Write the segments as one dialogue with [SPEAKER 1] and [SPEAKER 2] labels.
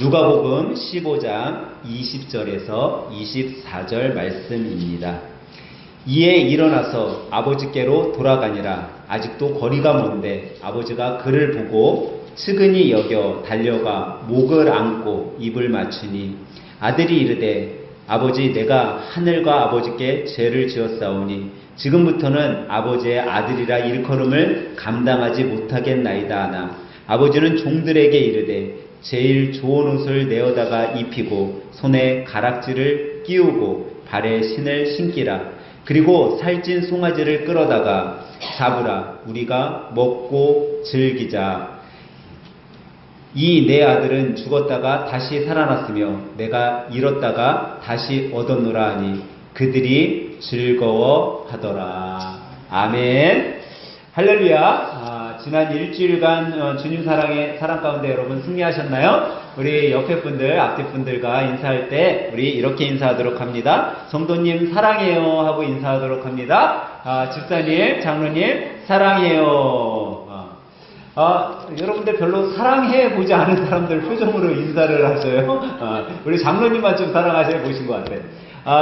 [SPEAKER 1] 누가복음 15장 20절에서 24절 말씀입니다. 이에 일어나서 아버지께로 돌아가니라. 아직도 거리가 먼데 아버지가 그를 보고 측은히 여겨 달려가 목을 안고 입을 맞추니 아들이 이르되 아버지 내가 하늘과 아버지께 죄를 지었사오니 지금부터는 아버지의 아들이라 일컬음을 감당하지 못하겠나이다 하나 아버지는 종들에게 이르되 제일 좋은 옷을 내어다가 입히고 손에 가락지를 끼우고 발에 신을 신기라. 그리고 살찐 송아지를 끌어다가 잡으라. 우리가 먹고 즐기자. 이 내 아들은 죽었다가 다시 살아났으며 내가 잃었다가 다시 얻었노라 하니 그들이 즐거워하더라. 아멘. 할렐루야. 지난 일주일간 주님 사랑 가운데 여러분 승리하셨나요? 우리 옆에 분들, 앞뒤 분들과 인사할 때 우리 이렇게 인사하도록 합니다. 성도님 사랑해요 하고 인사하도록 합니다. 집사님, 장로님 사랑해요. 여러분들 별로 사랑해 보지 않은 사람들 표정으로 인사를 하셔요. 우리 장로님만 좀 사랑하셔 보신 것 같아요.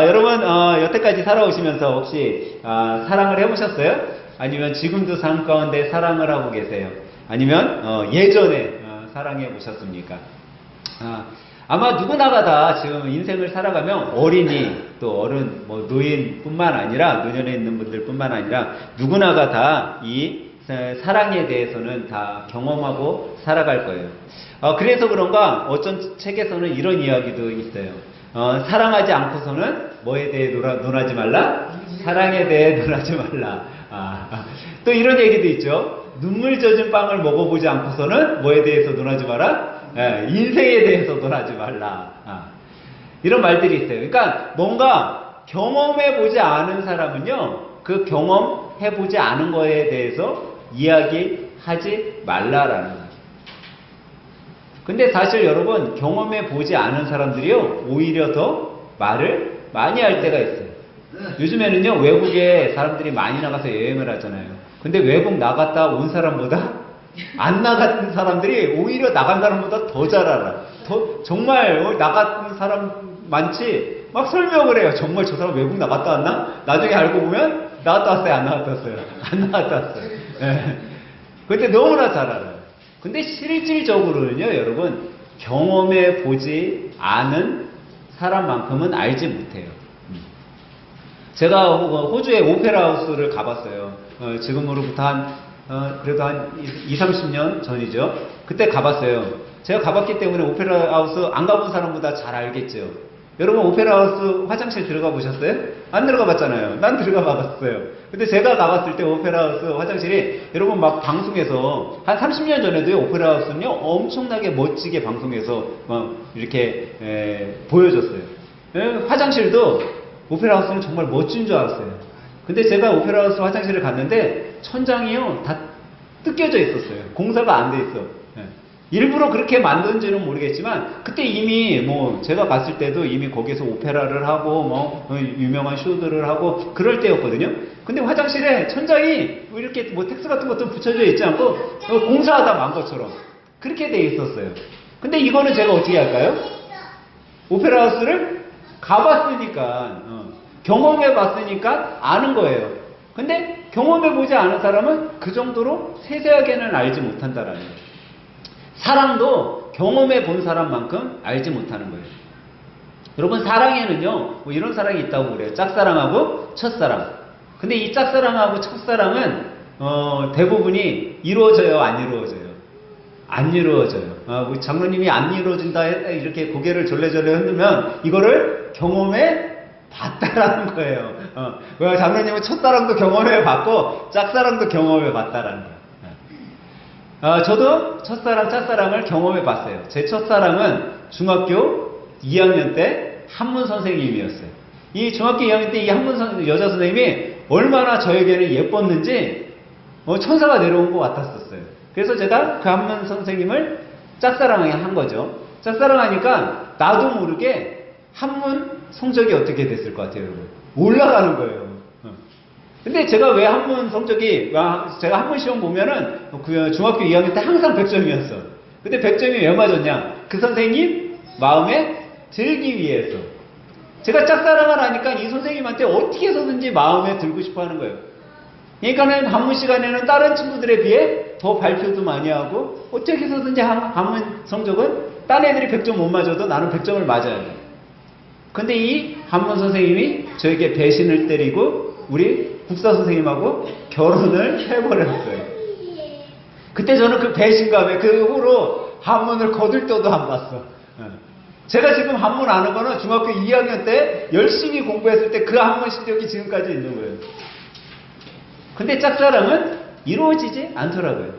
[SPEAKER 1] 여러분 여태까지 살아오시면서 혹시 사랑을 해보셨어요? 아니면 지금도 삶 가운데 사랑을 하고 계세요? 아니면 예전에 사랑해 보셨습니까? 아마 누구나가 다 지금 인생을 살아가면 어린이 또 어른 뭐 노인뿐만 아니라 노년에 있는 분들뿐만 아니라 누구나가 다 이 사랑에 대해서는 다 경험하고 살아갈 거예요. 그래서 그런가 어떤 책에서는 이런 이야기도 있어요. 사랑하지 않고서는 뭐에 대해 논하지 말라? 사랑에 대해 논하지 말라. 또 이런 얘기도 있죠. 눈물 젖은 빵을 먹어보지 않고서는 뭐에 대해서 논하지 마라? 인생에 대해서 논하지 말라. 이런 말들이 있어요. 그러니까 뭔가 경험해보지 않은 사람은요, 그 경험해보지 않은 거에 대해서 이야기하지 말라라는 거예요. 근데 사실 여러분, 경험해보지 않은 사람들이요, 오히려 더 말을 많이 할 때가 있어요. 요즘에는요, 외국에 사람들이 많이 나가서 여행을 하잖아요. 근데 외국 나갔다 온 사람보다 안 나간 사람들이 오히려 나간 사람보다 더 잘 알아. 정말 나간 사람 많지? 막 설명을 해요. 정말 저 사람 외국 나갔다 왔나? 나중에 알고 보면 나갔다 왔어요? 안 나갔다 왔어요? 안 나갔다 왔어요. 네. 근데 너무나 잘 알아요. 근데 실질적으로는요, 여러분, 경험해 보지 않은 사람만큼은 알지 못해요. 제가 호주의 오페라 하우스를 가봤어요. 지금으로부터 그래도 한 20, 30년 전이죠. 그때 가봤어요. 제가 가봤기 때문에 오페라 하우스 안 가본 사람보다 잘 알겠죠. 여러분 오페라 하우스 화장실 들어가 보셨어요? 안 들어가 봤잖아요. 난 들어가 봤어요. 근데 제가 가봤을 때 오페라 하우스 화장실이 여러분 막 방송에서 한 30년 전에도요, 오페라 하우스는요 엄청나게 멋지게 방송에서 막 이렇게 보여줬어요. 화장실도 오페라 하우스는 정말 멋진 줄 알았어요. 근데 제가 오페라 하우스 화장실을 갔는데 천장이요 다 뜯겨져 있었어요. 공사가 안 돼 있어. 일부러 그렇게 만든지는 모르겠지만 그때 이미 뭐 제가 갔을 때도 이미 거기서 오페라를 하고 뭐 유명한 쇼들을 하고 그럴 때였거든요. 근데 화장실에 천장이 이렇게 뭐 텍스 같은 것도 붙여져 있지 않고 공사하다 만 것처럼 그렇게 돼 있었어요. 근데 이거는 제가 어떻게 할까요? 오페라 하우스를 가봤으니까 경험해봤으니까 아는 거예요. 근데 경험해보지 않은 사람은 그 정도로 세세하게는 알지 못한다라는 거예요. 사랑도 경험해본 사람만큼 알지 못하는 거예요. 여러분 사랑에는요 뭐 이런 사랑이 있다고 그래요. 짝사랑하고 첫사랑. 근데 이 짝사랑하고 첫사랑은 대부분이 이루어져요, 안 이루어져요? 안 이루어져요. 우리 장로님이 안 이루어진다 이렇게 고개를 절레절레 흔들면 이거를 경험해 봤다라는 거예요. 장로님은 첫사랑도 경험해 봤고 짝사랑도 경험해 봤다라는 거예요. 저도 첫사랑, 짝사랑을 경험해 봤어요. 제 첫사랑은 중학교 2학년 때 한문 선생님이었어요. 이 중학교 2학년 때 이 한문 여자 선생님이 얼마나 저에게는 예뻤는지 천사가 내려온 것 같았었어요. 그래서 제가 그 한문 선생님을 짝사랑한 거죠. 짝사랑하니까 나도 모르게 한문 성적이 어떻게 됐을 것 같아요, 여러분? 올라가는 거예요. 근데 제가 왜 한문 성적이, 제가 한문 시험 보면은 그 중학교 2학년 때 항상 100점이었어. 근데 100점이 왜 맞았냐? 그 선생님 마음에 들기 위해서. 제가 짝사랑을 하니까 이 선생님한테 어떻게 해서든지 마음에 들고 싶어 하는 거예요. 그러니까는 한문 시간에는 다른 친구들에 비해 더 발표도 많이 하고, 어떻게 해서든지 한문 성적은 딴 애들이 100점 못 맞아도 나는 100점을 맞아야 돼. 근데 이 한문 선생님이 저에게 배신을 때리고 우리 국사 선생님하고 결혼을 해버렸어요. 그때 저는 그 배신감에 그 후로 한문을 거들떠도 안 봤어. 제가 지금 한문 아는 거는 중학교 2학년 때 열심히 공부했을 때 그 한문 실력이 지금까지 있는 거예요. 근데 짝사랑은 이루어지지 않더라고요.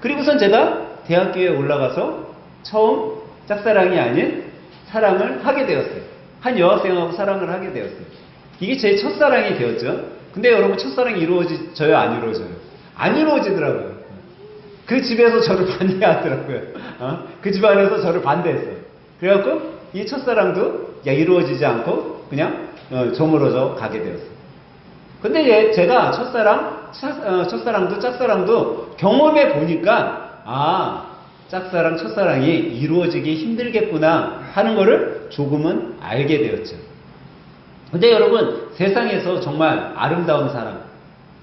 [SPEAKER 1] 그리고선 제가 대학교에 올라가서 처음 짝사랑이 아닌 사랑을 하게 되었어요. 한 여학생하고 사랑을 하게 되었어요. 이게 제 첫사랑이 되었죠. 근데 여러분, 첫사랑이 이루어져요, 안 이루어져요? 안 이루어지더라고요. 그 집에서 저를 반대하더라고요. 그 집안에서 저를 반대했어요. 그래갖고 이 첫사랑도 이루어지지 않고 그냥 저물어져 가게 되었어요. 근데 제가 첫사랑도 짝사랑도 경험해 보니까 짝사랑, 첫사랑이 이루어지기 힘들겠구나 하는 거를 조금은 알게 되었죠. 근데 여러분, 세상에서 정말 아름다운 사랑,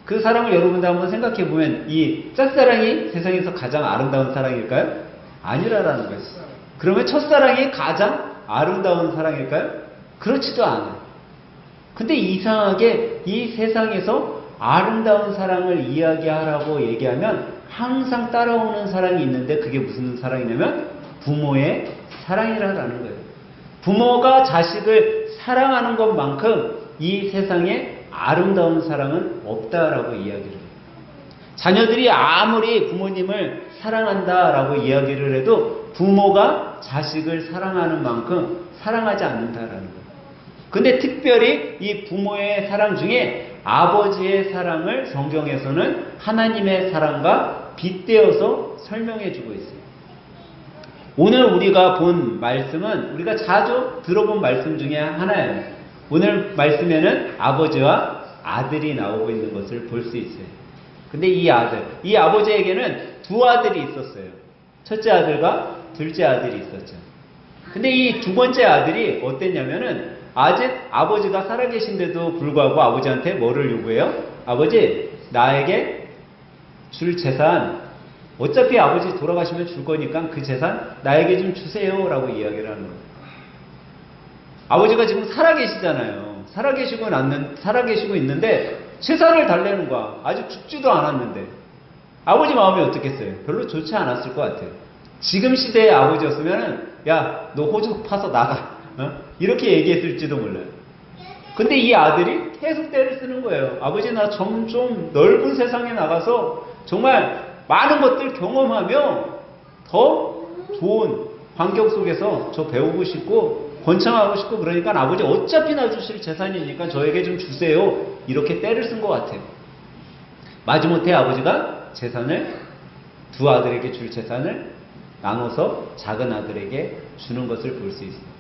[SPEAKER 1] 그 사랑을 여러분들 한번 생각해 보면 이 짝사랑이 세상에서 가장 아름다운 사랑일까요? 아니라라는 거예요. 그러면 첫사랑이 가장 아름다운 사랑일까요? 그렇지도 않아요. 근데 이상하게 이 세상에서 아름다운 사랑을 이야기하라고 얘기하면 항상 따라오는 사랑이 있는데, 그게 무슨 사랑이냐면 부모의 사랑이라는 거예요. 부모가 자식을 사랑하는 것만큼 이 세상에 아름다운 사랑은 없다라고 이야기를 해요. 자녀들이 아무리 부모님을 사랑한다라고 이야기를 해도 부모가 자식을 사랑하는 만큼 사랑하지 않는다라는 거예요. 근데 특별히 이 부모의 사랑 중에 아버지의 사랑을 성경에서는 하나님의 사랑과 빗대어서 설명해 주고 있어요. 오늘 우리가 본 말씀은 우리가 자주 들어본 말씀 중에 하나예요. 오늘 말씀에는 아버지와 아들이 나오고 있는 것을 볼 수 있어요. 근데 이 아버지에게는 두 아들이 있었어요. 첫째 아들과 둘째 아들이 있었죠. 근데 이 두 번째 아들이 어땠냐면은, 아직 아버지가 살아계신데도 불구하고 아버지한테 뭐를 요구해요? 아버지, 나에게 줄 재산, 어차피 아버지 돌아가시면 줄 거니까 그 재산 나에게 좀 주세요 라고 이야기를 하는 거예요. 아버지가 지금 살아계시잖아요. 살아계시고 있는데 재산을 달래는 거야. 아직 죽지도 않았는데. 아버지 마음이 어떻겠어요? 별로 좋지 않았을 것 같아요. 지금 시대의 아버지였으면은, 야, 너 호적 파서 나가. 이렇게 얘기했을지도 몰라요. 근데 이 아들이 계속 때를 쓰는 거예요. 아버지, 나 좀 넓은 세상에 나가서 정말 많은 것들 경험하며 더 좋은 환경 속에서 저 배우고 싶고 권창하고 싶고, 그러니까 아버지 어차피 나 주실 재산이니까 저에게 좀 주세요. 이렇게 때를 쓴 것 같아요. 마지못해 아버지가 두 아들에게 줄 재산을 나눠서 작은 아들에게 주는 것을 볼 수 있어요.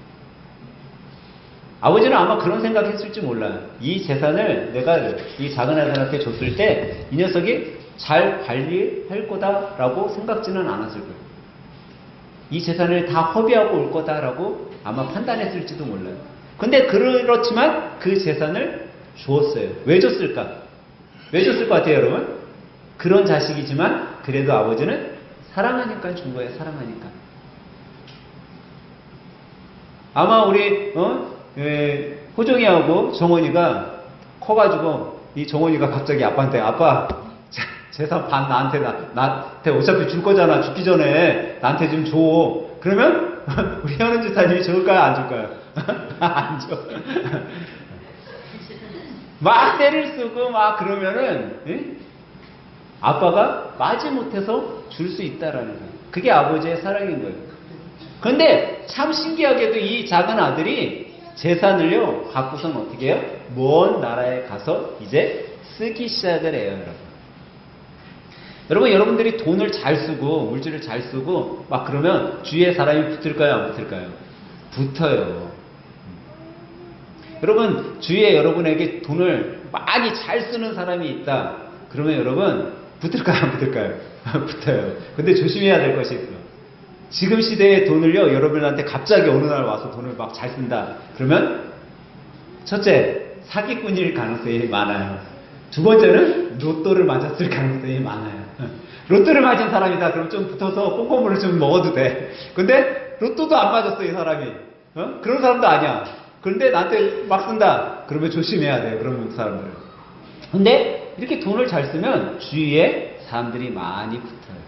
[SPEAKER 1] 아버지는 아마 그런 생각했을지 몰라요. 이 재산을 내가 이 작은 아들한테 줬을 때 이 녀석이 잘 관리할 거다라고 생각지는 않았을 거예요. 이 재산을 다 허비하고 올 거다라고 아마 판단했을지도 몰라요. 근데 그렇지만 그 재산을 주었어요. 왜 줬을까? 왜 줬을 것 같아요, 여러분? 그런 자식이지만 그래도 아버지는 사랑하니까 준 거예요. 사랑하니까. 아마 우리 호정이하고 정원이가 커가지고 이 정원이가 갑자기 아빠한테, 아빠 재산 반 나한테 어차피 줄 거잖아. 죽기 전에 나한테 좀 줘. 그러면 우리 현은지 사님이 줄까요? 안 줄까요? 안 줘. 막 때를 쓰고 막 그러면은 아빠가 마지못해서 줄 수 있다라는 거예요. 그게 아버지의 사랑인 거예요. 근데 참 신기하게도 이 작은 아들이 재산을요 갖고서는 어떻게 해요? 먼 나라에 가서 이제 쓰기 시작을 해요, 여러분. 여러분들이 돈을 잘 쓰고 물질을 잘 쓰고 막 그러면 주위에 사람이 붙을까요, 안 붙을까요? 붙어요. 여러분, 주위에 여러분에게 돈을 많이 잘 쓰는 사람이 있다. 그러면 여러분 붙을까요, 안 붙을까요? 붙어요. 근데 조심해야 될 것이 있어요. 지금 시대의 돈을요, 여러분한테 갑자기 어느 날 와서 돈을 막 잘 쓴다. 그러면, 첫째, 사기꾼일 가능성이 많아요. 두 번째는 로또를 맞았을 가능성이 많아요. 로또를 맞은 사람이다. 그럼 좀 붙어서 꼼꼼물을 좀 먹어도 돼. 근데 로또도 안 맞았어, 이 사람이. 그런 사람도 아니야. 그런데 나한테 막 쓴다. 그러면 조심해야 돼요, 그런 사람들은. 근데 이렇게 돈을 잘 쓰면 주위에 사람들이 많이 붙어요.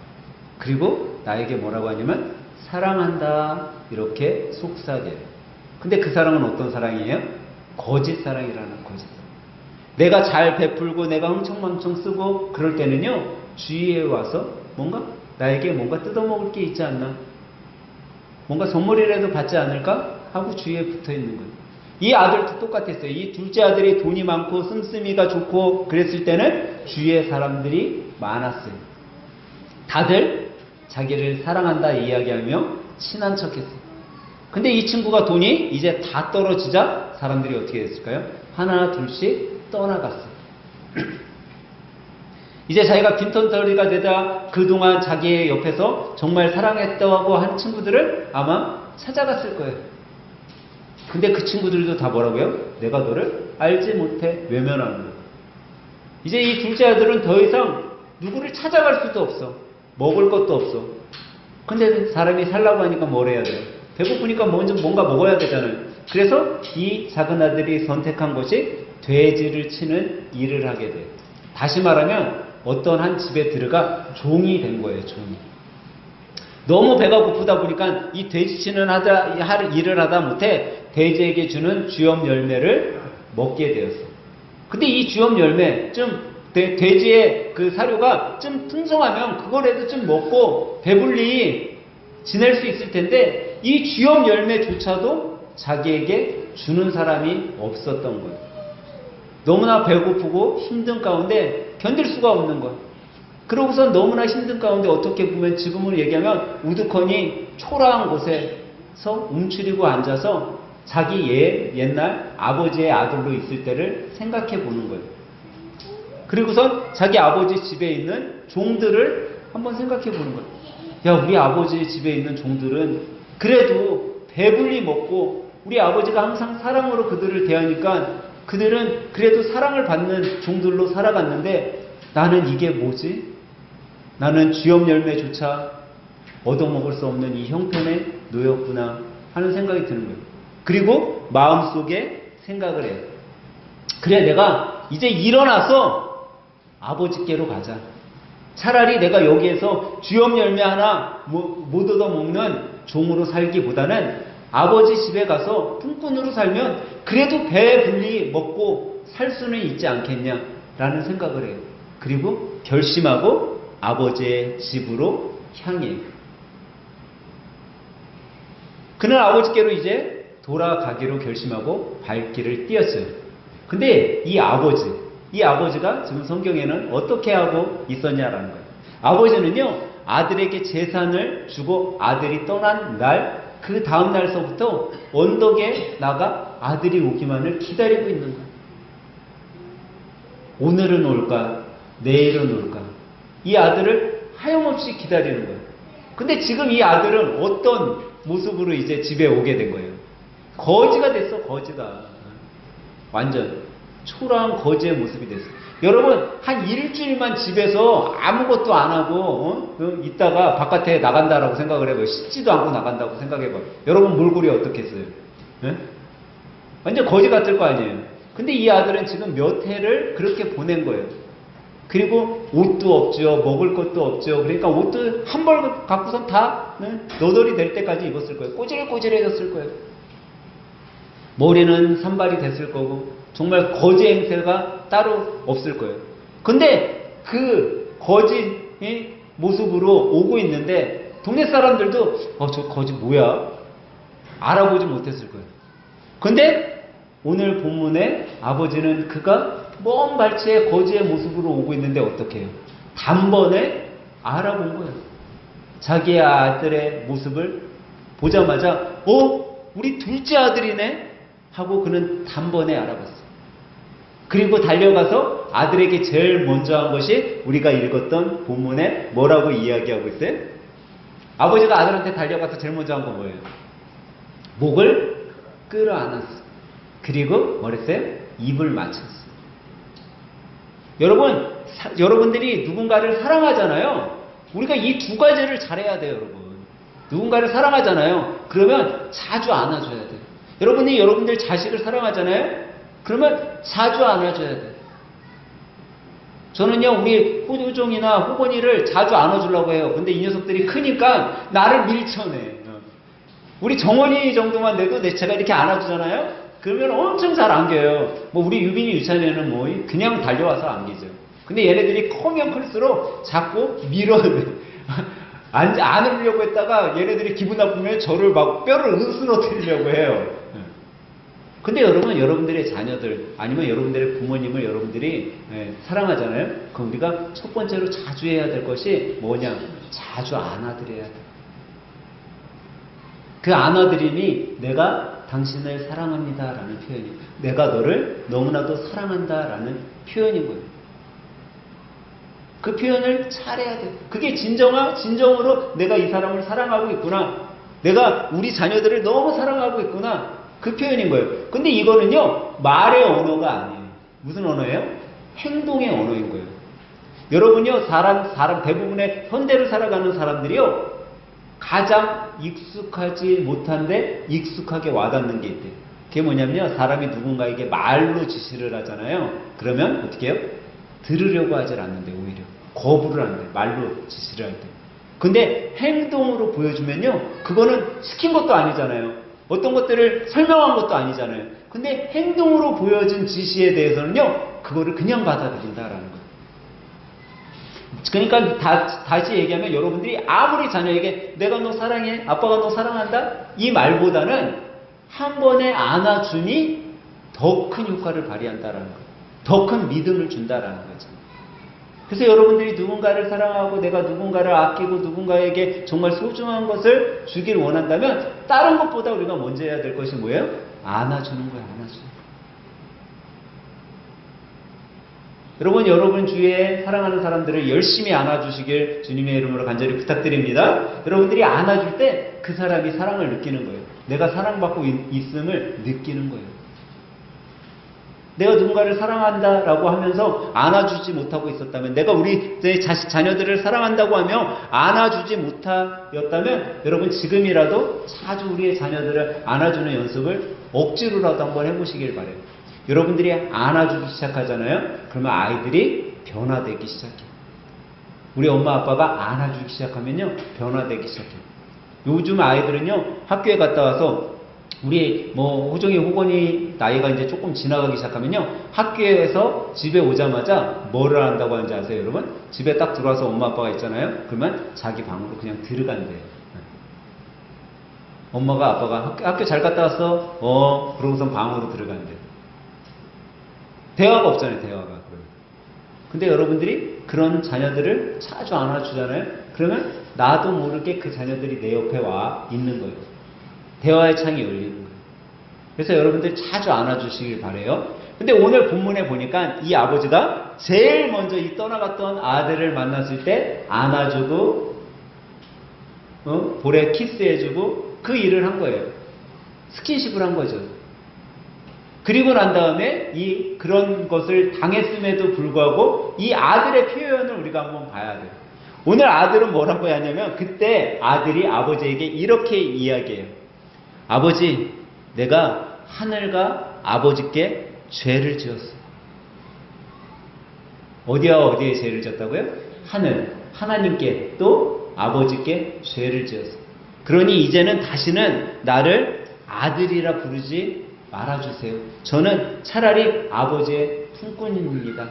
[SPEAKER 1] 그리고 나에게 뭐라고 하냐면 사랑한다, 이렇게 속삭여요. 근데 그 사랑은 어떤 사랑이에요? 거짓 사랑이라는 거짓 사랑. 내가 잘 베풀고 내가 흥청망청 쓰고 그럴 때는요, 주위에 와서 나에게 뭔가 뜯어먹을 게 있지 않나? 뭔가 선물이라도 받지 않을까? 하고 주위에 붙어 있는 거예요. 이 아들도 똑같았어요. 이 둘째 아들이 돈이 많고 씀씀이가 좋고 그랬을 때는 주위에 사람들이 많았어요. 다들 자기를 사랑한다 이야기하며 친한 척했어요. 근데 이 친구가 돈이 이제 다 떨어지자 사람들이 어떻게 됐을까요? 하나 둘씩 떠나갔어요. 이제 자기가 빈털터리가 되다 그동안 자기의 옆에서 정말 사랑했다고 한 친구들을 아마 찾아갔을 거예요. 근데 그 친구들도 다 뭐라고요? 내가 너를 알지 못해 외면하는 거예요. 이제 이 둘째 아들은 더 이상 누구를 찾아갈 수도 없어. 먹을 것도 없어. 근데 사람이 살라고 하니까 뭘 해야 돼요? 배고프니까 먼저 뭔가 먹어야 되잖아요. 그래서 이 작은 아들이 선택한 것이 돼지를 치는 일을 하게 돼요. 다시 말하면 어떤 한 집에 들어가 종이 된 거예요. 종이. 너무 배가 고프다 보니까 이 돼지치는 일을 하다 못해 돼지에게 주는 주염 열매를 먹게 되었어. 근데 이 주염 열매, 돼지의 그 사료가 좀 풍성하면 그거라도 좀 먹고 배불리 지낼 수 있을 텐데 이 주염 열매조차도 자기에게 주는 사람이 없었던 거예요. 너무나 배고프고 힘든 가운데 견딜 수가 없는 거예요. 그러고서 너무나 힘든 가운데 어떻게 보면 지금으로 얘기하면 우두커니 초라한 곳에서 움츠리고 앉아서 자기 옛날 아버지의 아들로 있을 때를 생각해 보는 거예요. 그리고선 자기 아버지 집에 있는 종들을 한번 생각해 보는 거예요. 야, 우리 아버지 집에 있는 종들은 그래도 배불리 먹고 우리 아버지가 항상 사랑으로 그들을 대하니까 그들은 그래도 사랑을 받는 종들로 살아갔는데 나는 이게 뭐지? 나는 주염 열매조차 얻어먹을 수 없는 이 형편에 놓였구나 하는 생각이 드는 거예요. 그리고 마음속에 생각을 해요. 그래, 내가 이제 일어나서 아버지께로 가자. 차라리 내가 여기에서 주염 열매 하나 못 얻어먹는 종으로 살기보다는 아버지 집에 가서 품꾼으로 살면 그래도 배불리 먹고 살 수는 있지 않겠냐라는 생각을 해요. 그리고 결심하고 아버지의 집으로 향해요. 그는 아버지께로 이제 돌아가기로 결심하고 발길을 띄었어요. 근데 이 아버지가 지금 성경에는 어떻게 하고 있었냐라는 거예요. 아버지는요, 아들에게 재산을 주고 아들이 떠난 날, 그 다음 날서부터 언덕에 나가 아들이 오기만을 기다리고 있는 거예요. 오늘은 올까? 내일은 올까? 이 아들을 하염없이 기다리는 거예요. 근데 지금 이 아들은 어떤 모습으로 이제 집에 오게 된 거예요? 거지가 됐어, 거지가. 완전 초라한 거지의 모습이 됐어. 여러분, 한 일주일만 집에서 아무것도 안 하고 있다가 바깥에 나간다라고 생각을 해봐요. 씻지도 않고 나간다고 생각해봐요. 여러분 몰골이 어떻겠어요? 완전 거지 같을 거 아니에요. 근데 이 아들은 지금 몇 해를 그렇게 보낸 거예요. 그리고 옷도 없죠. 먹을 것도 없죠. 그러니까 옷도 한 벌 갖고선 다 너덜이 될 때까지 입었을 거예요. 꼬질꼬질해졌을 거예요. 머리는 산발이 됐을 거고 정말 거지 행세가 따로 없을 거예요. 근데 그 거지의 모습으로 오고 있는데 동네 사람들도 저 거지 뭐야? 알아보지 못했을 거예요. 근데 오늘 본문에 아버지는 그가 먼 발치에 거지의 모습으로 오고 있는데 어떻게 해요? 단번에 알아본 거예요. 자기의 아들의 모습을 보자마자 우리 둘째 아들이네? 하고 그는 단번에 알아봤어요. 그리고 달려가서 아들에게 제일 먼저 한 것이 우리가 읽었던 본문에 뭐라고 이야기하고 있어요? 아버지가 아들한테 달려가서 제일 먼저 한 건 뭐예요? 목을 끌어안았어. 그리고 뭐랬어요? 입을 맞췄어. 여러분들이 누군가를 사랑하잖아요. 우리가 이 두 가지를 잘해야 돼요, 여러분. 누군가를 사랑하잖아요. 그러면 자주 안아줘야 돼요. 여러분이 여러분들 자식을 사랑하잖아요. 그러면 자주 안아줘야 돼요. 저는요, 우리 호종이나 호건이를 자주 안아주려고 해요. 근데 이 녀석들이 크니까 나를 밀쳐내. 우리 정원이 정도만 돼도 제가 이렇게 안아주잖아요. 그러면 엄청 잘 안겨요. 뭐 우리 유빈이 유찬이는 뭐 그냥 달려와서 안기죠. 근데 얘네들이 크면 클수록 자꾸 밀어내. 안으려고 했다가 얘네들이 기분 나쁘면 저를 막 뼈를 으스러뜨리려고 해요. 근데 여러분들의 자녀들 아니면 여러분들의 부모님을 여러분들이 사랑하잖아요. 그럼 우리가 첫 번째로 자주 해야 될 것이 뭐냐? 자주 안아드려야 돼. 그 안아드림이 내가 당신을 사랑합니다 라는 표현이에요. 내가 너를 너무나도 사랑한다 라는 표현인 거예요. 그 표현을 잘해야 돼. 그게 진정으로 내가 이 사람을 사랑하고 있구나. 내가 우리 자녀들을 너무 사랑하고 있구나. 그 표현인 거예요. 근데 이거는요, 말의 언어가 아니에요. 무슨 언어예요? 행동의 언어인 거예요. 여러분요, 사람 대부분의 현대를 살아가는 사람들이요, 가장 익숙하지 못한데 익숙하게 와닿는 게 있대요. 그게 뭐냐면요, 사람이 누군가에게 말로 지시를 하잖아요. 그러면 어떻게 해요? 들으려고 하질 않는데 오히려 거부를 한대. 말로 지시를 할 때. 근데 행동으로 보여주면요, 그거는 시킨 것도 아니잖아요. 어떤 것들을 설명한 것도 아니잖아요. 근데 행동으로 보여준 지시에 대해서는요, 그거를 그냥 받아들인다라는 거예요. 그러니까 다시 얘기하면 여러분들이 아무리 자녀에게 내가 너 사랑해, 아빠가 너 사랑한다 이 말보다는 한 번에 안아주니 더 큰 효과를 발휘한다라는 거예요. 더 큰 믿음을 준다라는 거죠. 그래서 여러분들이 누군가를 사랑하고 내가 누군가를 아끼고 누군가에게 정말 소중한 것을 주기를 원한다면 다른 것보다 우리가 먼저 해야 될 것이 뭐예요? 안아주는 거예요. 안아주는 거예요. 여러분 주위에 사랑하는 사람들을 열심히 안아주시길 주님의 이름으로 간절히 부탁드립니다. 여러분들이 안아줄 때 그 사람이 사랑을 느끼는 거예요. 내가 사랑받고 있음을 느끼는 거예요. 내가 누군가를 사랑한다라고 하면서 안아주지 못하고 있었다면, 내가 우리 자녀들을 사랑한다고 하며 안아주지 못하였다면, 여러분 지금이라도 자주 우리의 자녀들을 안아주는 연습을 억지로라도 한번 해보시길 바래요. 여러분들이 안아주기 시작하잖아요. 그러면 아이들이 변화되기 시작해요. 우리 엄마 아빠가 안아주기 시작하면요, 변화되기 시작해요. 요즘 아이들은요, 학교에 갔다 와서 우리 호정이 호건이 나이가 이제 조금 지나가기 시작하면요, 학교에서 집에 오자마자 뭐를 한다고 하는지 아세요, 여러분? 집에 딱 들어와서 엄마 아빠가 있잖아요. 그러면 자기 방으로 그냥 들어간대요. 엄마가 아빠가 학교 잘 갔다 왔어? 그러고선 방으로 들어간대요. 대화가 없잖아요, 대화가. 근데 여러분들이 그런 자녀들을 자주 안아주잖아요. 그러면 나도 모르게 그 자녀들이 내 옆에 와 있는 거예요. 대화의 창이 열리는 거예요. 그래서 여러분들 자주 안아주시길 바래요. 근데 오늘 본문에 보니까 이 아버지가 제일 먼저 이 떠나갔던 아들을 만났을 때 안아주고 볼에 키스해주고 그 일을 한 거예요. 스킨십을 한 거죠. 그리고 난 다음에 그런 것을 당했음에도 불구하고 이 아들의 표현을 우리가 한번 봐야 돼요. 오늘 아들은 뭐라고 하냐면, 그때 아들이 아버지에게 이렇게 이야기해요. 아버지, 내가 하늘과 아버지께 죄를 지었어. 어디와 어디에 죄를 지었다고요? 하늘, 하나님께 또 아버지께 죄를 지었어. 그러니 이제는 다시는 나를 아들이라 부르지 말아주세요. 저는 차라리 아버지의 품꾼입니다.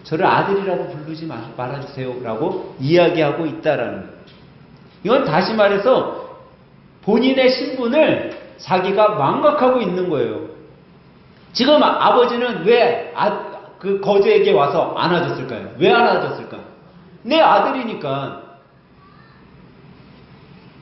[SPEAKER 1] 저를 아들이라고 부르지 말아주세요 라고 이야기하고 있다라는 거예요. 이건 다시 말해서 본인의 신분을 자기가 망각하고 있는 거예요. 지금 아버지는 왜 그 거지에게 와서 안아줬을까요? 왜 안아줬을까? 내 아들이니까.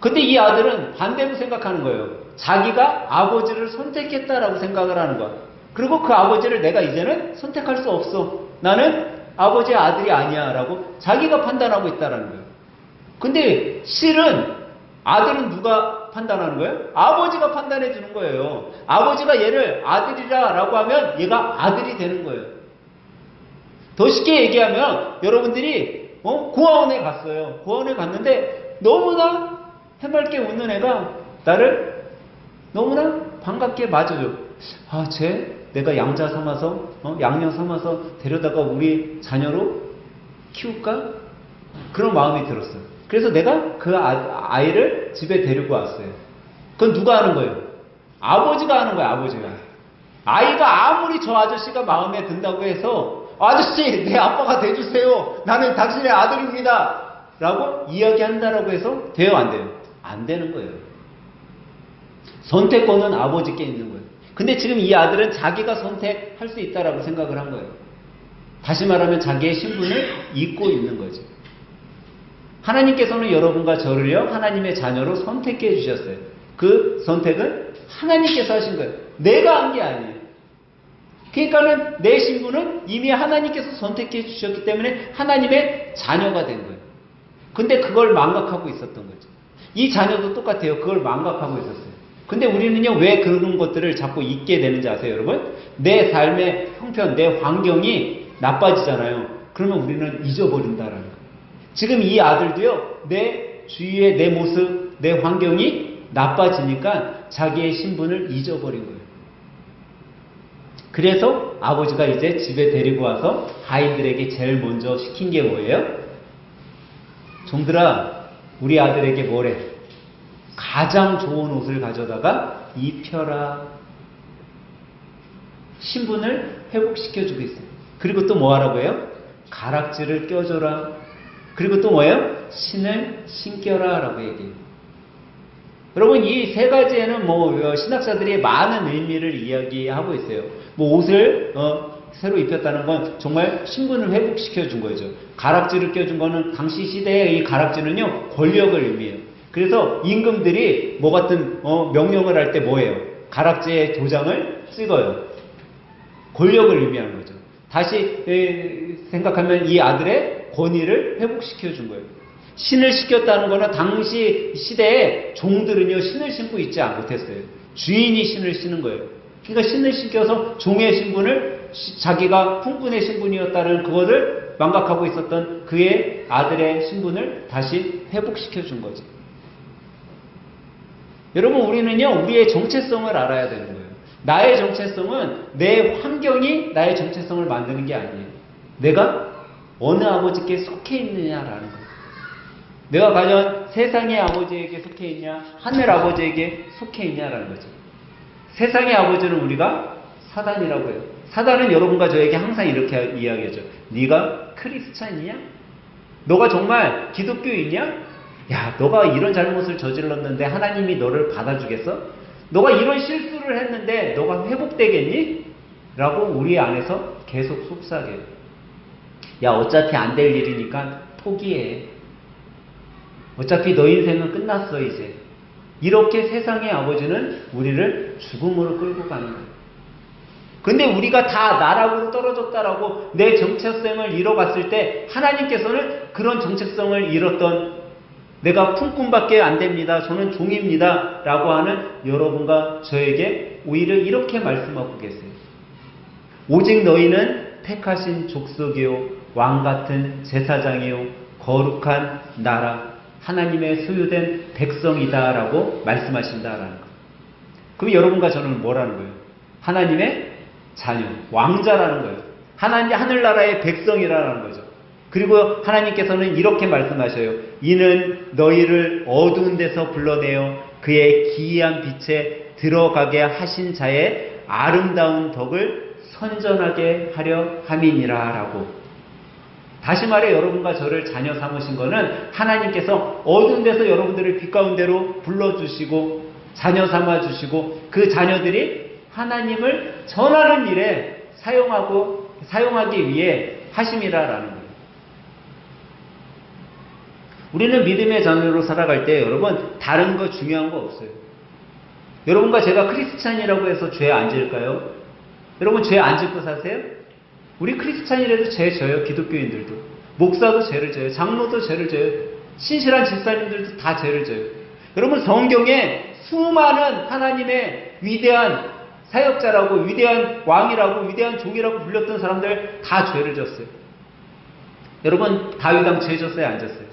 [SPEAKER 1] 근데 이 아들은 반대로 생각하는 거예요. 자기가 아버지를 선택했다라고 생각을 하는 거야. 그리고 그 아버지를 내가 이제는 선택할 수 없어. 나는 아버지의 아들이 아니야 라고 자기가 판단하고 있다라는 거예요. 근데 실은 아들은 누가 판단하는 거예요? 아버지가 판단해 주는 거예요. 아버지가 얘를 아들이라고 하면 얘가 아들이 되는 거예요. 더 쉽게 얘기하면 여러분들이 고아원에 갔어요. 고아원에 갔는데 너무나 해맑게 웃는 애가 나를 너무나 반갑게 맞아요. 아, 내가 양자 삼아서 양녀 삼아서 데려다가 우리 자녀로 키울까? 그런 마음이 들었어요. 그래서 내가 그 아이를 집에 데리고 왔어요. 그건 누가 하는 거예요? 아버지가 하는 거예요. 아버지가. 아이가 아무리 저 아저씨가 마음에 든다고 해서 아저씨 내 아빠가 돼주세요. 나는 당신의 아들입니다. 라고 이야기한다라고 해서 돼요? 안 돼요? 안 되는 거예요. 선택권은 아버지께 있는 거예요. 근데 지금 이 아들은 자기가 선택할 수 있다라고 생각을 한 거예요. 다시 말하면 자기의 신분을 잊고 있는 거죠. 하나님께서는 여러분과 저를요, 하나님의 자녀로 선택해 주셨어요. 그 선택은 하나님께서 하신 거예요. 내가 한 게 아니에요. 그러니까는 내 신분은 이미 하나님께서 선택해 주셨기 때문에 하나님의 자녀가 된 거예요. 근데 그걸 망각하고 있었던 거죠. 이 자녀도 똑같아요. 그걸 망각하고 있었어요. 근데 우리는요, 왜 그런 것들을 자꾸 잊게 되는지 아세요, 여러분? 내 삶의 형편, 내 환경이 나빠지잖아요. 그러면 우리는 잊어버린다라는 거예요. 지금 이 아들도요, 내 주위의 내 모습, 내 환경이 나빠지니까 자기의 신분을 잊어버린 거예요. 그래서 아버지가 이제 집에 데리고 와서 아이들에게 제일 먼저 시킨 게 뭐예요? 종들아, 우리 아들에게 뭐래? 가장 좋은 옷을 가져다가 입혀라. 신분을 회복시켜주고 있어요. 그리고 또 뭐 하라고 해요? 가락지를 껴줘라. 그리고 또 뭐예요? 신을 신겨라 라고 얘기해요. 여러분, 이 세 가지에는 신학자들이 많은 의미를 이야기하고 있어요. 옷을 새로 입혔다는 건 정말 신분을 회복시켜 준 거죠. 가락지를 껴준 거는 당시 시대의 이 가락지는요, 권력을 의미해요. 그래서 임금들이 뭐 같은 명령을 할 때 뭐예요? 가락지에 도장을 찍어요. 권력을 의미하는 거죠. 다시 생각하면 이 아들의 권위를 회복시켜 준 거예요. 신을 시켰다는 거는 당시 시대에 종들은요, 신을 신고 있지 못했어요. 주인이 신을 신는 거예요. 그러니까 신을 신겨서 종의 신분을 자기가 품꾼의 신분이었다는 그거를 망각하고 있었던 그의 아들의 신분을 다시 회복시켜 준 거죠. 여러분, 우리는요, 우리의 정체성을 알아야 되는 거예요. 나의 정체성은 내 환경이 나의 정체성을 만드는 게 아니에요. 내가 어느 아버지께 속해 있느냐라는 거예요. 내가 과연 세상의 아버지에게 속해 있냐, 하늘 아버지에게 속해 있냐라는 거죠. 세상의 아버지는 우리가 사단이라고 해요. 사단은 여러분과 저에게 항상 이렇게 이야기하죠. 네가 크리스찬이냐? 너가 정말 기독교인이냐? 야, 너가 이런 잘못을 저질렀는데 하나님이 너를 받아주겠어? 너가 이런 실수를 했는데 너가 회복되겠니? 라고 우리 안에서 계속 속삭여요. 야, 어차피 안 될 일이니까 포기해. 어차피 너 인생은 끝났어 이제. 이렇게 세상의 아버지는 우리를 죽음으로 끌고 가는 거예요. 근데 우리가 다 나락으로 떨어졌다라고 내 정체성을 잃어갔을 때 하나님께서는 그런 정체성을 잃었던 내가 품꾼밖에 안 됩니다. 저는 종입니다. 라고 하는 여러분과 저에게 오히려 이렇게 말씀하고 계세요. 오직 너희는 택하신 족속이요 왕같은 제사장이요 거룩한 나라 하나님의 소유된 백성이다 라고 말씀하신다라는 거. 그럼 여러분과 저는 뭐라는 거예요? 하나님의 자녀, 왕자라는 거예요. 하늘나라의 백성이라는 거죠. 그리고 하나님께서는 이렇게 말씀하셔요. 이는 너희를 어두운 데서 불러내어 그의 기이한 빛에 들어가게 하신 자의 아름다운 덕을 선전하게 하려 함이니라 라고. 다시 말해 여러분과 저를 자녀 삼으신 거는 하나님께서 어두운 데서 여러분들을 빛 가운데로 불러주시고 자녀 삼아주시고 그 자녀들이 하나님을 전하는 일에 사용하기 위해 하심이라라는 거예요. 우리는 믿음의 자녀로 살아갈 때 여러분 다른 거 중요한 거 없어요. 여러분과 제가 크리스찬이라고 해서 죄 안 지을까요? 여러분 죄 안 짓고 사세요? 우리 크리스찬이라도 죄 져요. 기독교인들도. 목사도 죄를 져요. 장로도 죄를 져요. 신실한 집사님들도 다 죄를 져요. 여러분 성경에 수많은 하나님의 위대한 사역자라고 위대한 왕이라고 위대한 종이라고 불렸던 사람들 다 죄를 졌어요. 여러분 다윗 왕 죄 졌어요 안 졌어요?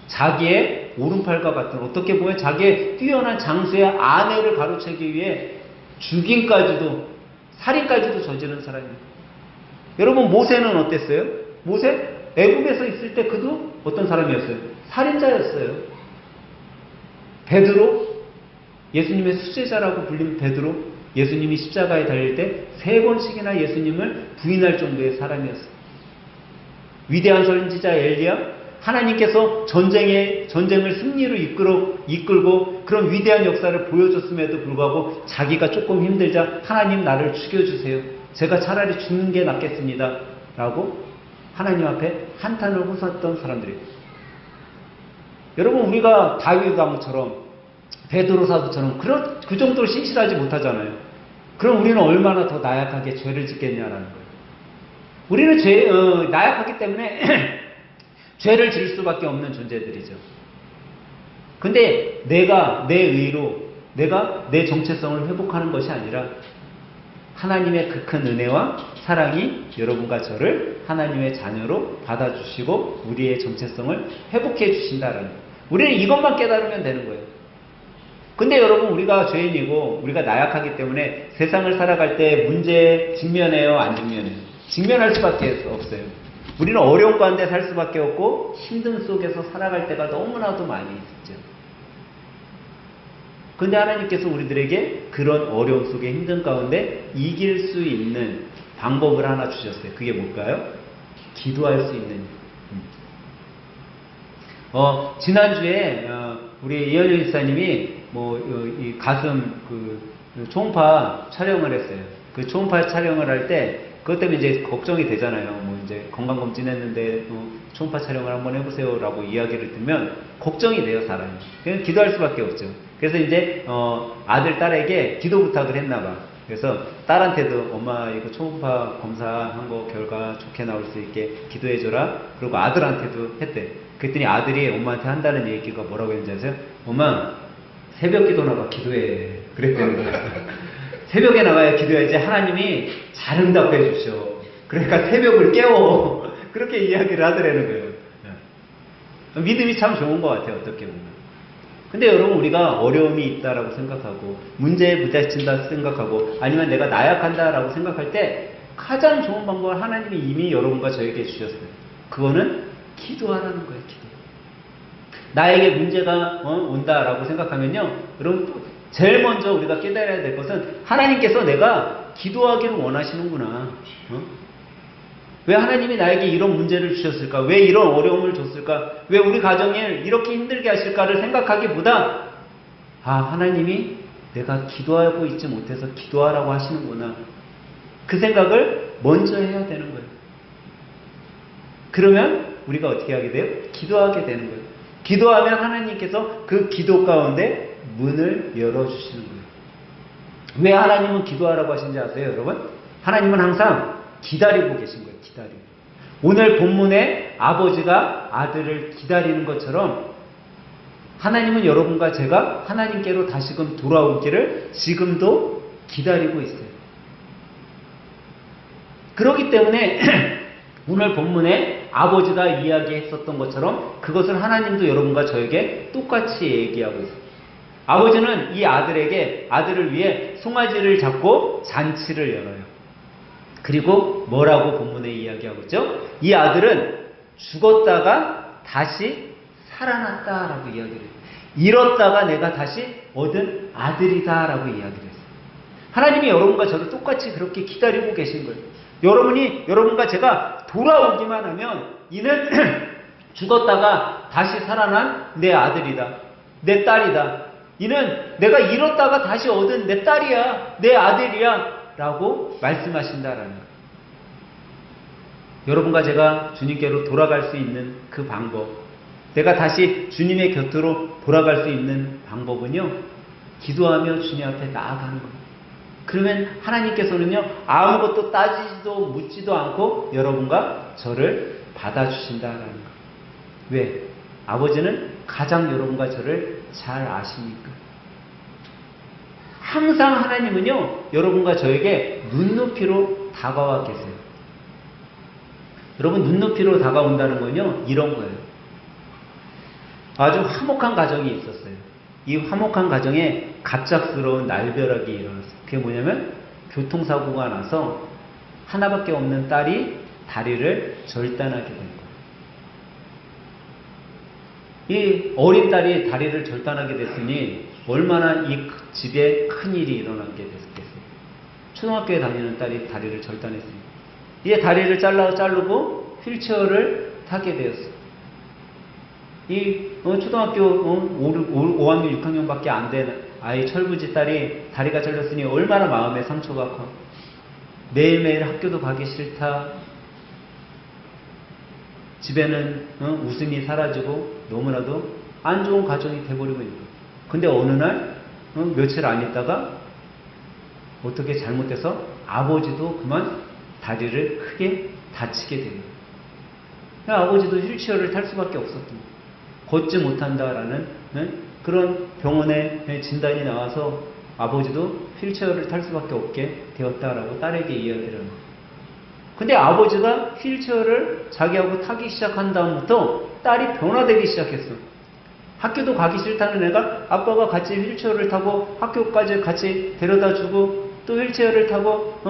[SPEAKER 1] 자기의 오른팔과 같은 어떻게 보면 자기의 뛰어난 장수의 아내를 가로채기 위해 죽임까지도 살인까지도 저지른 사람이에요. 여러분 모세는 어땠어요? 모세 애국에서 있을 때 그도 어떤 사람이었어요? 살인자였어요. 베드로 예수님의 수제자라고 불린 베드로 예수님이 십자가에 달릴 때 3번씩이나 예수님을 부인할 정도의 사람이었어요. 위대한 선지자 엘리야 하나님께서 전쟁을 승리로 이끌고 그런 위대한 역사를 보여줬음에도 불구하고 자기가 조금 힘들자 하나님 나를 죽여주세요. 제가 차라리 죽는 게 낫겠습니다. 라고 하나님 앞에 한탄을 호소했던 사람들이에요. 여러분 우리가 다윗 왕처럼 베드로 사도처럼 그 정도로 신실하지 못하잖아요. 그럼 우리는 얼마나 더 나약하게 죄를 짓겠냐라는 거예요. 우리는 나약하기 때문에 죄를 지을 수밖에 없는 존재들이죠. 근데 내가 내 의로 내가 내 정체성을 회복하는 것이 아니라 하나님의 그 큰 은혜와 사랑이 여러분과 저를 하나님의 자녀로 받아주시고 우리의 정체성을 회복해 주신다라는 거예요. 우리는 이것만 깨달으면 되는 거예요. 근데 여러분 우리가 죄인이고 우리가 나약하기 때문에 세상을 살아갈 때 문제 직면해요 안 직면해요? 직면할 수밖에 없어요. 우리는 어려운 가운데 살 수밖에 없고 힘든 속에서 살아갈 때가 너무나도 많이 있죠. 근데 하나님께서 우리들에게 그런 어려움 속에 힘든 가운데 이길 수 있는 방법을 하나 주셨어요. 그게 뭘까요? 기도할 수 있는. 지난주에 우리 이현유 집사님이 이 가슴 초음파 촬영을 했어요. 그 초음파 촬영을 할 때 그것 때문에 이제 걱정이 되잖아요. 이제 건강검진 했는데 초음파 촬영을 한번 해보세요라고 이야기를 듣면 걱정이 돼요, 사람이. 그냥 기도할 수밖에 없죠. 그래서 이제 아들 딸에게 기도 부탁을 했나봐. 그래서 딸한테도 엄마 이거 초음파 검사한 거 결과 좋게 나올 수 있게 기도해줘라. 그리고 아들한테도 했대. 그랬더니 아들이 엄마한테 한다는 얘기가 뭐라고 했는지 아세요? 엄마 새벽 기도 나가 기도해. 그랬다는 거예요. 새벽에 나가야 기도해야지 하나님이 잘 응답해 주셔. 그러니까 새벽을 깨워. 그렇게 이야기를 하더라는 거예요. 믿음이 참 좋은 것 같아요. 어떻게 보면. 근데 여러분 우리가 어려움이 있다라고 생각하고 문제에 부딪힌다 생각하고 아니면 내가 나약한다라고 생각할 때 가장 좋은 방법을 하나님이 이미 여러분과 저에게 주셨어요. 그거는 기도하라는 거예요. 기도. 나에게 문제가 온다라고 생각하면요. 여러분 제일 먼저 우리가 깨달아야 될 것은 하나님께서 내가 기도하기를 원하시는구나. 왜 하나님이 나에게 이런 문제를 주셨을까? 왜 이런 어려움을 줬을까? 왜 우리 가정을 이렇게 힘들게 하실까를 생각하기보다 하나님이 내가 기도하고 있지 못해서 기도하라고 하시는구나. 그 생각을 먼저 해야 되는 거예요. 그러면 우리가 어떻게 하게 돼요? 기도하게 되는 거예요. 기도하면 하나님께서 그 기도 가운데 문을 열어주시는 거예요. 왜 하나님은 기도하라고 하신지 아세요, 여러분? 하나님은 항상 기다리고 계신 거예요. 기다리고. 오늘 본문에 아버지가 아들을 기다리는 것처럼 하나님은 여러분과 제가 하나님께로 다시금 돌아오기를 지금도 기다리고 있어요. 그렇기 때문에 오늘 본문에 아버지가 이야기했었던 것처럼 그것을 하나님도 여러분과 저에게 똑같이 얘기하고 있어요. 아버지는 이 아들을 위해 송아지를 잡고 잔치를 열어요. 그리고 뭐라고 본문에 이야기하고 있죠? 이 아들은 죽었다가 다시 살아났다라고 이야기를 해요. 잃었다가 내가 다시 얻은 아들이다라고 이야기를 했어요. 하나님이 여러분과 저를 똑같이 그렇게 기다리고 계신 거예요. 여러분과 제가 돌아오기만 하면 이는 죽었다가 다시 살아난 내 아들이다. 내 딸이다. 이는 내가 잃었다가 다시 얻은 내 딸이야. 내 아들이야. 라고 말씀하신다라는 거예요. 여러분과 제가 주님께로 돌아갈 수 있는 그 방법, 내가 다시 주님의 곁으로 돌아갈 수 있는 방법은요, 기도하며 주님 앞에 나아가는 거예요. 그러면 하나님께서는요, 아무것도 따지지도 묻지도 않고 여러분과 저를 받아주신다라는 거예요. 왜? 아버지는 가장 여러분과 저를 잘 아십니까? 항상 하나님은요, 여러분과 저에게 눈높이로 다가와 계세요. 여러분, 눈높이로 다가온다는 건요, 이런 거예요. 아주 화목한 가정이 있었어요. 이 화목한 가정에 갑작스러운 날벼락이 일어났어요. 그게 뭐냐면, 교통사고가 나서 하나밖에 없는 딸이 다리를 절단하게 된 거예요. 이 어린 딸이 다리를 절단하게 됐으니 얼마나 이 집에 큰일이 일어나게 됐겠어요. 초등학교에 다니는 딸이 다리를 절단했으니 이제 다리를 자르고 휠체어를 타게 되었어요. 이 초등학교 5학년 6학년밖에 안 된 아이 철부지 딸이 다리가 잘렸으니 얼마나 마음의 상처가 커. 매일매일 학교도 가기 싫다. 집에는 웃음이 사라지고 너무나도 안 좋은 가정이 돼버리고 있는 거예요. 근데 어느 날 며칠 안 있다가 어떻게 잘못돼서 아버지도 그만 다리를 크게 다치게 됩니다. 아버지도 휠체어를 탈 수밖에 없었던 거예요. 걷지 못한다라는 그런 병원에 진단이 나와서 아버지도 휠체어를 탈 수밖에 없게 되었다라고 딸에게 이야기를 합니다. 근데 아버지가 휠체어를 자기하고 타기 시작한 다음부터 딸이 변화되기 시작했어. 학교도 가기 싫다는 애가 아빠가 같이 휠체어를 타고 학교까지 같이 데려다 주고 또 휠체어를 타고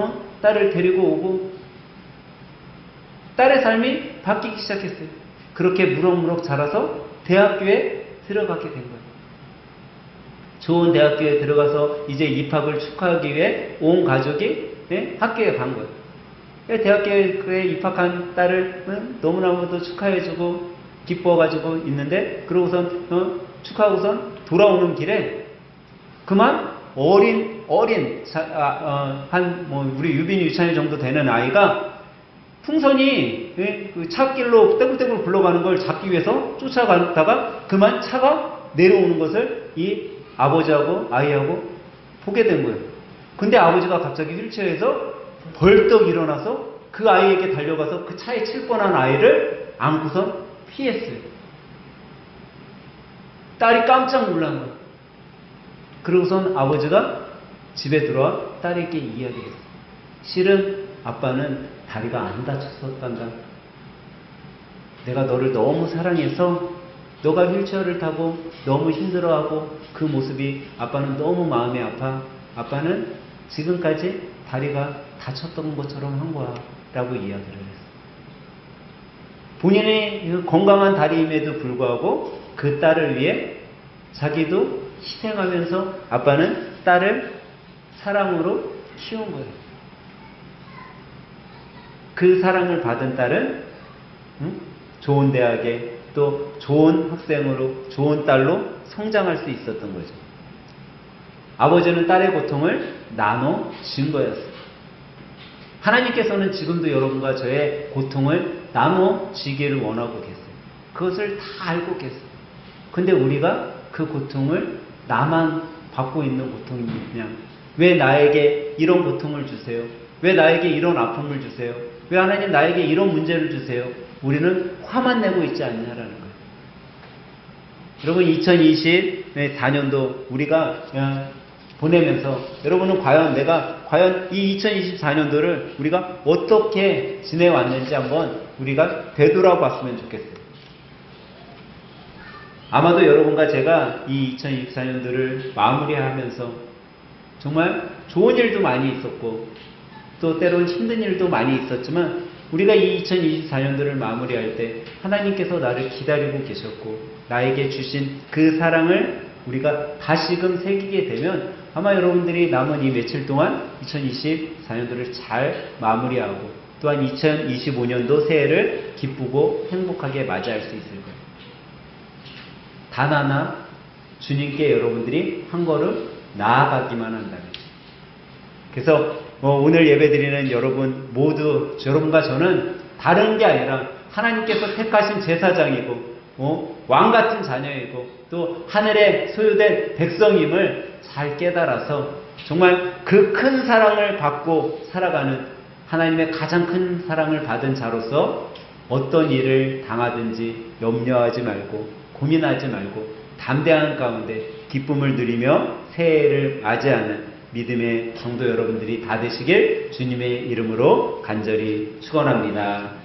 [SPEAKER 1] 딸을 데리고 오고 딸의 삶이 바뀌기 시작했어요. 그렇게 무럭무럭 자라서 대학교에 들어가게 된 거예요. 좋은 대학교에 들어가서 이제 입학을 축하하기 위해 온 가족이 학교에 간 거예요. 대학교에 입학한 딸을 너무나도 축하해주고 기뻐가지고 있는데 그러고선 축하하고선 돌아오는 길에 그만 어린 우리 유빈이 유찬이 정도 되는 아이가 풍선이 그 차길로 떼굴떼굴 굴러가는 걸 잡기 위해서 쫓아가다가 그만 차가 내려오는 것을 이 아버지하고 아이하고 보게 된 거예요. 근데 아버지가 갑자기 휠체어에서 벌떡 일어나서 그 아이에게 달려가서 그 차에 칠 뻔한 아이를 안고선 피했어요. 딸이 깜짝 놀란 거예요. 그러고선 아버지가 집에 들어와 딸에게 이야기했어요. 실은 아빠는 다리가 안 다쳤었단다. 내가 너를 너무 사랑해서 너가 휠체어를 타고 너무 힘들어하고 그 모습이 아빠는 너무 마음이 아파. 아빠는 지금까지 다리가 다쳤던 것처럼 한 거야 라고 이야기를 했어요. 본인의 건강한 다리임에도 불구하고 그 딸을 위해 자기도 희생하면서 아빠는 딸을 사랑으로 키운 거예요. 그 사랑을 받은 딸은 좋은 대학에 또 좋은 학생으로 좋은 딸로 성장할 수 있었던 거죠. 아버지는 딸의 고통을 나눠준 거였어요. 하나님께서는 지금도 여러분과 저의 고통을 나눠주기를 원하고 계세요. 그것을 다 알고 계세요. 근데 우리가 그 고통을 나만 받고 있는 고통이냐? 왜 나에게 이런 고통을 주세요? 왜 나에게 이런 아픔을 주세요? 왜 하나님 나에게 이런 문제를 주세요? 우리는 화만 내고 있지 않냐라는 거예요. 여러분 2024년도 우리가 보내면서 여러분은 과연 이 2024년도를 우리가 어떻게 지내왔는지 한번 우리가 되돌아봤으면 좋겠어요. 아마도 여러분과 제가 이 2024년도를 마무리하면서 정말 좋은 일도 많이 있었고 또 때론 힘든 일도 많이 있었지만 우리가 이 2024년도를 마무리할 때 하나님께서 나를 기다리고 계셨고 나에게 주신 그 사랑을 우리가 다시금 새기게 되면 아마 여러분들이 남은 이 며칠 동안 2024년도를 잘 마무리하고 또한 2025년도 새해를 기쁘고 행복하게 맞이할 수 있을 거예요. 단 하나 주님께 여러분들이 한 걸음 나아가기만 한다면. 그래서 오늘 예배드리는 여러분 모두 여러분과 저는 다른 게 아니라 하나님께서 택하신 제사장이고 왕같은 자녀이고 또 하늘에 소유된 백성임을 잘 깨달아서 정말 그 큰 사랑을 받고 살아가는 하나님의 가장 큰 사랑을 받은 자로서 어떤 일을 당하든지 염려하지 말고 고민하지 말고 담대한 가운데 기쁨을 누리며 새해를 맞이하는 믿음의 성도 여러분들이 다 되시길 주님의 이름으로 간절히 축원합니다.